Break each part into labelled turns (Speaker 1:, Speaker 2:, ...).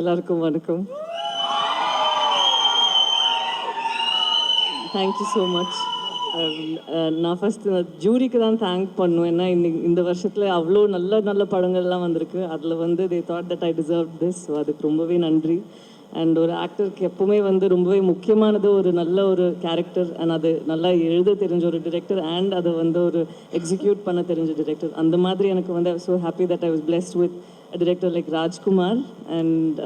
Speaker 1: எல்லாருக்கும் வணக்கம். Thank you so much. நான் ஃபஸ்ட்டு ஜூரிக்கு தான் தேங்க் பண்ணுவேன். ஏன்னா இந்த வருஷத்தில் அவ்வளோ நல்ல நல்ல படங்கள்லாம் வந்திருக்கு. அதில் வந்து they thought that I deserve this. So அதுக்கு ரொம்பவே நன்றி. அண்ட் ஒரு ஆக்டருக்கு எப்போவுமே வந்து ரொம்பவே முக்கியமானது ஒரு நல்ல ஒரு கேரக்டர் அண்ட் அது நல்லா எழுத தெரிஞ்ச ஒரு டிரெக்டர் அண்ட் அதை வந்து ஒரு எக்ஸிக்யூட் பண்ண தெரிஞ்ச டிரெக்டர். அந்த மாதிரி எனக்கு வந்து I was so happy that I was blessed with director like Rajkumar. And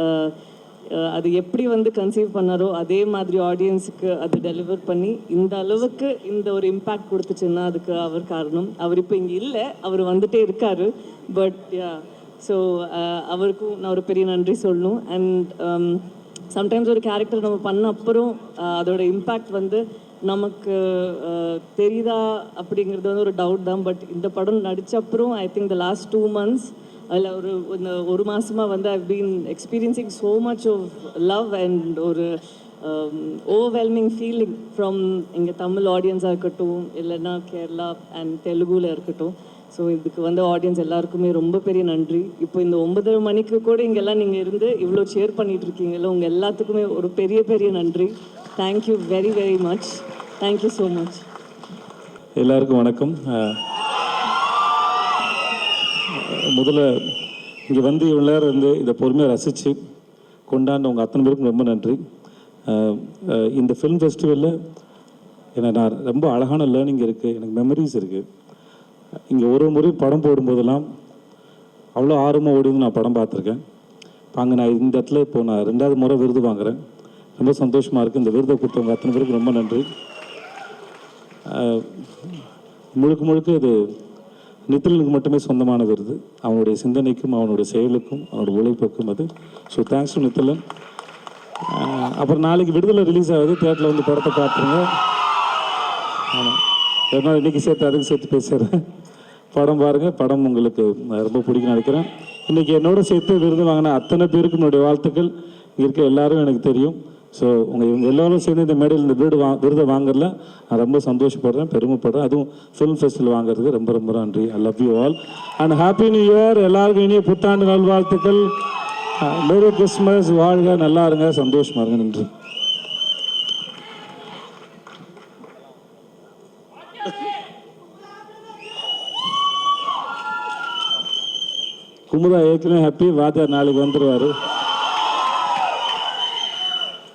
Speaker 1: அது எப்படி வந்து கன்சீவ் பண்ணாரோ அதே மாதிரி ஆடியன்ஸுக்கு அது டெலிவர் பண்ணி இந்த அளவுக்கு இந்த ஒரு இம்பேக்ட் கொடுத்துச்சுன்னா அதுக்கு அவர் காரணம். அவர் இப்போ இங்கே இல்லை, அவர் வந்துட்டே இருக்காரு. பட் யா, ஸோ அவருக்கும் நான் ஒரு பெரிய நன்றி சொல்லணும். அண்ட் சம்டைம்ஸ் ஒரு கேரக்டர் நம்ம பண்ண அப்புறம் அதோட இம்பேக்ட் வந்து நமக்கு தெரியுதா அப்படிங்கிறது வந்து ஒரு டவுட் தான். பட் இந்த படம் நடித்த அப்புறம் I think the last 2 months அதில் ஒரு மாதமாக வந்து I've been experiencing so much of love and ஒரு ஓவர்வெல்மிங் ஃபீலிங் ஃப்ரம் இங்கே தமிழ் ஆடியன்ஸாக இருக்கட்டும், இல்லைன்னா கேரளா அண்ட் தெலுங்குல இருக்கட்டும். ஸோ இதுக்கு வந்து ஆடியன்ஸ் எல்லாருக்குமே ரொம்ப பெரிய நன்றி. இப்போ இந்த 9:30 மணிக்கு கூட இங்கெல்லாம் நீங்கள் இருந்து இவ்வளோ ஷேர் பண்ணிகிட்ருக்கீங்கல்ல, உங்கள் எல்லாத்துக்குமே ஒரு பெரிய பெரிய நன்றி. Thank you very very much. Thank you so much.
Speaker 2: எல்லாருக்கும் வணக்கம். முதல்ல இங்கே வந்து இவ்வளோ நேரம் இருந்து இதை பொறுமையாக ரசித்து கொண்டாண்டவங்க அத்தனை பேருக்கும் ரொம்ப நன்றி. இந்த ஃபிலிம் ஃபெஸ்டிவலில் ஏன்னா நான் ரொம்ப அழகான லேர்னிங் இருக்குது, எனக்கு மெமரிஸ் இருக்குது. இங்கே ஒரு முறை படம் போடும்போதெல்லாம் அவ்வளோ ஆர்வமாக ஓடி நான் படம் பார்த்துருக்கேன். அங்கே நான் இந்த இடத்துல இப்போது நான் 2வது முறை விருது வாங்குகிறேன். ரொம்ப சந்தோஷமாக இருக்குது. இந்த விருதை கொடுத்தவங்க அத்தனை பேருக்கு ரொம்ப நன்றி. முழுக்க முழுக்க இது நித்திலனுக்கு மட்டுமே சொந்தமான விருது. அவனுடைய சிந்தனைக்கும் அவனுடைய செயலுக்கும் அவனுடைய உழைப்புக்கும் அது. So thanks to Nithilan. அப்புறம் நாளைக்கு விடுதலை ரிலீஸ் ஆகுது, தியேட்டரில் வந்து படத்தை பார்த்துருங்க. ஆமாம், எதனால் இன்றைக்கி சேர்த்து அதுக்கு சேர்த்து பேசுகிறேன். படம் பாருங்கள், படம் உங்களுக்கு ரொம்ப பிடிக்கும்னு நினைக்கிறேன். இன்றைக்கி என்னோட சேர்த்து விருது வாங்கின அத்தனை பேருக்கும் என்னுடைய வாழ்த்துக்கள். இங்கே இருக்க எல்லாரும் எனக்கு தெரியும். ஸோ இவங்க எல்லோரும் சேர்ந்து இந்த மேடையில் இந்த விருதை வாங்குறதுல நான் ரொம்ப சந்தோஷப்படுறேன், பெருமைப்படுறேன். அதுவும் ஃபிலிம் ஃபெஸ்டிவல் வாங்குறதுக்கு ரொம்ப ரொம்ப நன்றி. I love you all and happy new year. எல்லாருக்கும் இனிய புத்தாண்டு நல்வாழ்த்துக்கள். Merry Christmas. வாழ்க, நல்லா இருங்க, சந்தோஷமாக இருங்க. நன்றி. குமுதா ஏற்கனவே ஹாப்பி. வாத்தியார் நாளைக்கு வந்துடுவார்.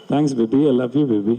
Speaker 2: Thanks, baby. I love you, baby.